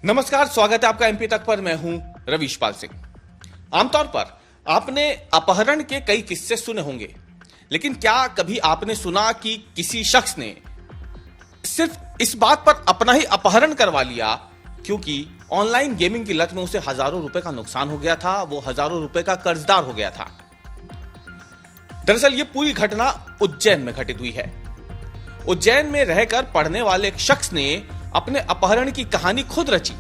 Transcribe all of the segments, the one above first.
नमस्कार, स्वागत है आपका एमपी तक पर। मैं हूं रविशपाल सिंह। आमतौर पर आपने अपहरण के कई किस्से सुने होंगे, लेकिन क्या कभी आपने सुना कि किसी शख्स ने सिर्फ इस बात पर अपना ही अपहरण करवा लिया क्योंकि ऑनलाइन गेमिंग की लत में उसे हजारों रुपए का नुकसान हो गया था, वो हजारों रुपए का कर्जदार हो गया था। दरअसल ये पूरी घटना उज्जैन में घटित हुई है। उज्जैन में रहकर पढ़ने वाले एक शख्स ने अपने अपहरण की कहानी खुद रची।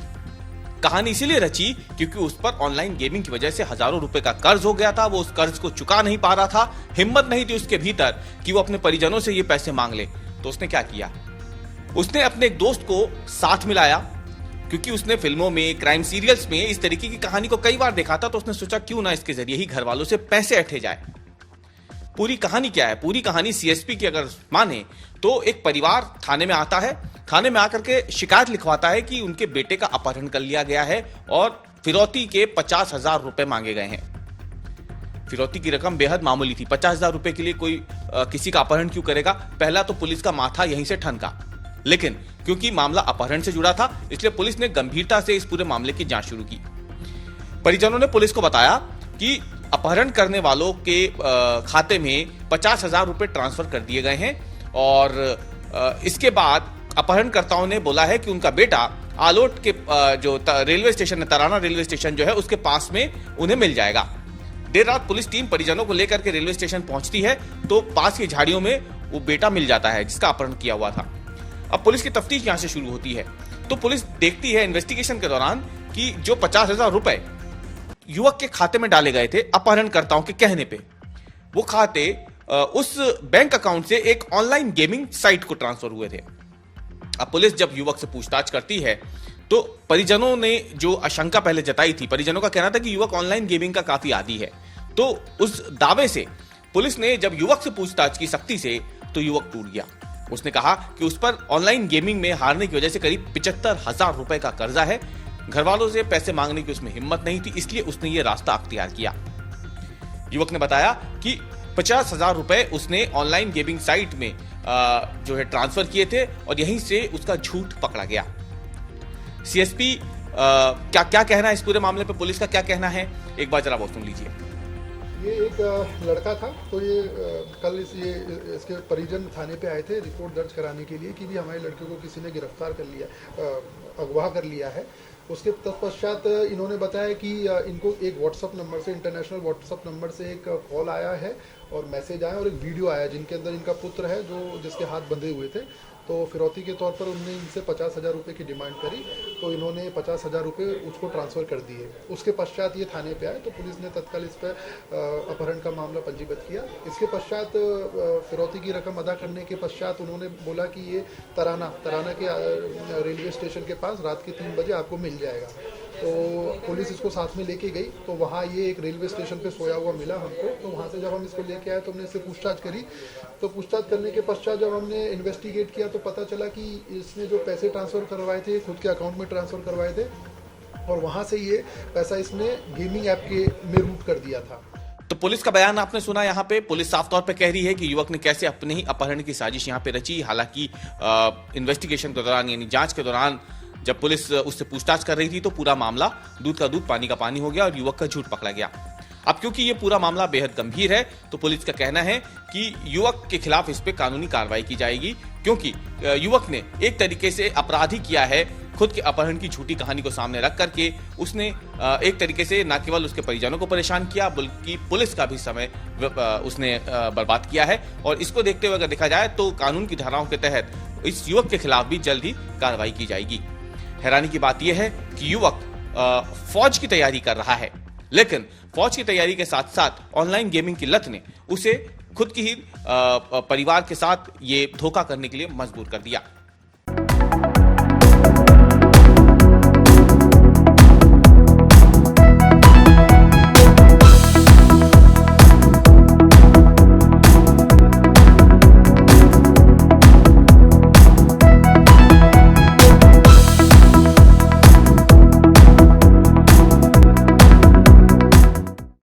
कहानी इसीलिए रची क्योंकि उस पर ऑनलाइन गेमिंग की वजह से हजारों रुपए का कर्ज हो गया था। वो उस कर्ज को चुका नहीं पा रहा था। हिम्मत नहीं थी उसके भीतर कि वो अपने परिजनों से ये पैसे मांग ले। तो उसने क्या किया, उसने अपने एक दोस्त को साथ मिलाया, क्योंकि उसने फिल्मों में, क्राइम सीरियल्स में इस तरीके की कहानी को कई बार देखा था। तो उसने सोचा क्यों ना इसके जरिए ही घर वालों से पैसे अठे जाए। पूरी कहानी क्या है? पूरी कहानी सीएसपी की अगर माने तो एक परिवार थाने में आता है। थाने में आकर के शिकायत लिखवाता है कि उनके बेटे का अपहरण कर लिया गया है और फिरौती के 50,000 रुपए मांगे गए हैं। फिरौती की रकम बेहद मामूली थी। 50,000 रुपए के लिए कोई किसी का अपहरण क्यों करेगा? पहला तो पुलिस का माथा यहीं से ठनका। लेकिन क्योंकि मामला अपहरण से जुड़ा था, इसलिए पुलिस ने गंभीरता से इस पूरे मामले की जांच शुरू की। परिजनों ने पुलिस को बताया कि अपहरण करने वालों के खाते में 50,000 रुपए ट्रांसफर कर दिए गए हैं और इसके बाद अपहरणकर्ताओं ने बोला है कि उनका बेटा आलोट के जो रेलवे स्टेशन है, तराना रेलवे स्टेशन जो है, उसके पास में उन्हें मिल जाएगा। देर रात पुलिस टीम परिजनों को लेकर के रेलवे स्टेशन पहुंचती है तो पास की झाड़ियों में वो बेटा मिल जाता है जिसका अपहरण किया हुआ था। अब पुलिस की तफ्तीश यहां से शुरू होती है। तो पुलिस देखती है इन्वेस्टिगेशन के दौरान कि जो 50,000 रुपए युवक के खाते में डाले गए थे अपहरणकर्ताओं के कहने पे, वो खाते उस बैंक अकाउंट से एक ऑनलाइन गेमिंग साइट को ट्रांसफर हुए थे। अब पुलिस जब युवक से पूछताछ करती है तो परिजनों ने जो आशंका पहले जताई थी, परिजनों का कहना था कि युवक ऑनलाइन गेमिंग का काफी आदी है। तो उस दावे से पुलिस ने जब युवक से पूछताछ की सख्ती से, तो युवक टूट गया। उसने कहा कि उस पर ऑनलाइन गेमिंग में हारने की वजह से करीब 75,000 रुपए का कर्जा है। घर वालों से पैसे मांगने की उसमें हिम्मत नहीं थी, इसलिए उसने ये रास्ता अख्तियार किया। युवक ने बताया कि 50,000 रुपए उसने ऑनलाइन गेमिंग साइट में जो है ट्रांसफर किए थे और यहीं से उसका झूठ पकड़ा गया। सीएसपी क्या क्या कहना है इस पूरे मामले पे, पुलिस का क्या कहना है, एक बार जरा वो सुन लीजिए। ये एक लड़का था, तो ये कल इसके परिजन थाने पे आए थे रिपोर्ट दर्ज कराने के लिए कि भी हमारे लड़के को किसी ने गिरफ्तार कर लिया, अगवा कर लिया है। उसके तत्पश्चात इन्होंने बताया कि इनको एक व्हाट्सअप नंबर से, इंटरनेशनल व्हाट्सअप नंबर से एक कॉल आया है और मैसेज आया और एक वीडियो आया जिनके अंदर इनका पुत्र है जो जिसके हाथ बंधे हुए थे। तो फिरौती के तौर पर उन्होंने इनसे 50,000 रुपये की डिमांड करी, तो इन्होंने 50,000 रुपये उसको ट्रांसफ़र कर दिए। उसके पश्चात ये थाने पे आए तो पुलिस ने तत्काल इस पर अपहरण का मामला पंजीबद्ध किया। इसके पश्चात फिरौती की रकम अदा करने के पश्चात उन्होंने बोला कि ये तराना के रेलवे स्टेशन के पास रात के 3 बजे आपको मिल जाएगा। तो पुलिस इसको साथ में लेके गई, तो वहाँ ये एक रेलवे स्टेशन पे सोया हुआ मिला हमको। तो वहाँ से जब हम इसको लेके आए तो हमने इससे पूछताछ करी। तो पूछताछ करने के पश्चात जब हमने इन्वेस्टिगेट किया तो पता चला कि इसने जो पैसे ट्रांसफ़र करवाए थे खुद के अकाउंट में ट्रांसफ़र करवाए थे और वहाँ से ये पैसा इसने गेमिंग ऐप के में रूट कर दिया था। तो पुलिस का बयान आपने सुना। यहाँ पे पुलिस साफ तौर पे कह रही है कि युवक ने कैसे अपने ही अपहरण की साजिश यहाँ पे रची। हालांकि इन्वेस्टिगेशन के दौरान, यानी जांच के दौरान, जब पुलिस उससे पूछताछ कर रही थी तो पूरा मामला दूध का दूध पानी का पानी हो गया और युवक का झूठ पकड़ा गया। अब क्योंकि ये पूरा मामला बेहद गंभीर है तो पुलिस का कहना है कि युवक के खिलाफ इस पे कानूनी कार्रवाई की जाएगी, क्योंकि युवक ने एक तरीके से अपराधी किया है। खुद के अपहरण की झूठी कहानी को सामने रख करके उसने एक तरीके से न केवल उसके परिजनों को परेशान किया बल्कि पुलिस का भी समय उसने बर्बाद किया है। और इसको देखते हुए अगर देखा जाए तो कानून की धाराओं के तहत इस युवक के खिलाफ भी जल्द ही कार्रवाई की जाएगी। हैरानी की बात यह है कि युवक फौज की तैयारी कर रहा है, लेकिन फौज की तैयारी के साथ साथ ऑनलाइन गेमिंग की लत ने उसे खुद की ही परिवार के साथ ये धोखा करने के लिए मजबूर कर दिया।